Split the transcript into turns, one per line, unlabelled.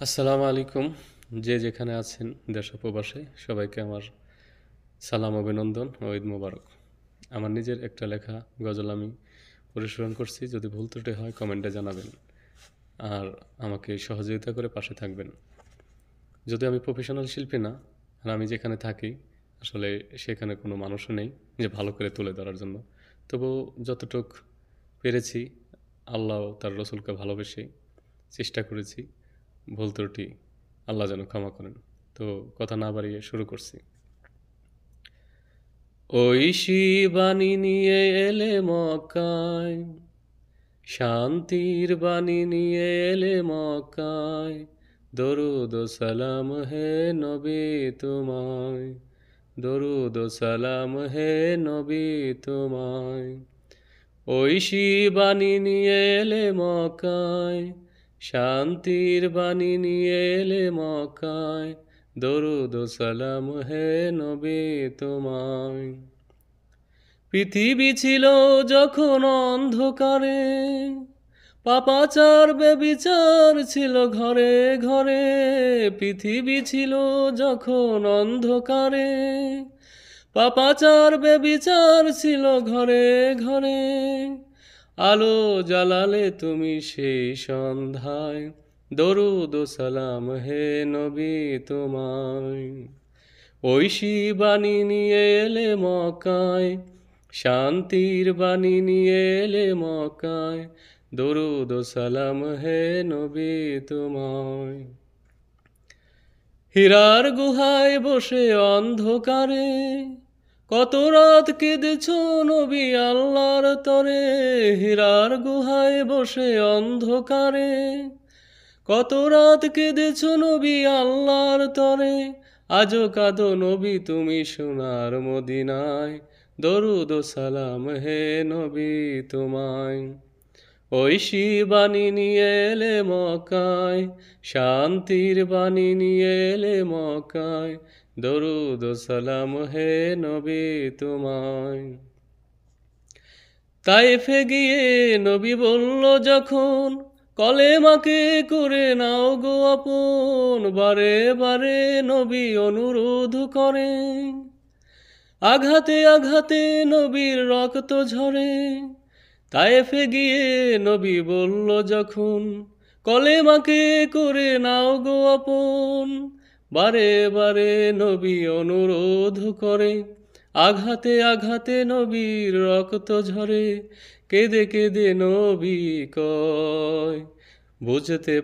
আসসালামু আলাইকুম। যে যেখানে আছেন দেশ ও প্রবাসে সবাইকে আমার সালাম, অভিনন্দন ও ঈদ মোবারক। আমার নিজের একটা লেখা গজল আমি পরিবেশন করছি। যদি ভুল ত্রুটি হয় কমেন্টে জানাবেন, আর আমাকে সহযোগিতা করে পাশে থাকবেন। যদি আমি প্রফেশনাল শিল্পী না, আর আমি যেখানে থাকি আসলে সেখানে কোনো মানুষও নেই যে ভালো করে তুলে ধরার জন্য, তবু যতটুক পেরেছি আল্লাহ তার রসুলকে ভালোবেসে চেষ্টা করেছি। ভুল ত্রুটি আল্লাহ যেন ক্ষমা করেন। তো কথা না বাড়িয়ে শুরু করছি। ঐশী বাণী নিয়ে এলে মক্কায়, শান্তির বাণী নিয়ে এলে মক্কায়, দরুদ ও সালাম হে নবী তোমায়, দরুদ ও সালাম হে নবী তোমায়। ঐশী বাণী নিয়ে এলে মক্কায়, শান্তির বাণী নিয়ে এলে মক্কায়, দরুদ ও সালাম হে নবী তোমায়। পৃথিবী ছিল যখন অন্ধকারে, পাপাচার বেবিচার ছিল ঘরে ঘরে। পৃথিবী ছিল যখন অন্ধকারে, পাপাচার বেবিচার ছিল ঘরে ঘরে। আলো জ্বালালে তুমি সেই সন্ধ্যায়, দরুদ ও সালাম হে নবী তোমায়। ঐশী বাণী নিয়ে এলে মক্কায়, শান্তির বাণী নিয়ে এলে মক্কায়, দরুদ ও সালাম হে নবী তোমায়। হীরার গুহায় বসে অন্ধকারে, কত রাত কেঁদেছ নবী আল্লাহর তরে। হীরার গুহায় বসে অন্ধকারে, কত রাত কেঁদেছ নবী আল্লাহর তরে। আজও কাঁদো নবী তুমি সোনার মদিনায়, দরুদ ও সালাম হে নবী তোমায়। ঐশী বাণী নিয়ে এলে মক্কায়, শান্তির বাণী নিয়ে এলে মক্কায়, দরুদ ও সালাম হে নবী তোমায়। তায়েফে গিয়ে নবী বলল যখন, কলেমাকে করে নাও গো আপন। বারে বারে নবী অনুরোধ করে, আঘাতে আঘাতে নবীর রক্ত ঝরে। তায়েফে গিয়ে নবী বলল যখন, কলেমাকে করে নাও গো আপন। বারে বারে নবী অনুরোধ করে, আঘাতে আঘাতে নবীর রক্ত ঝরে। কেঁদে কেঁদে নবী কয়, বুঝতে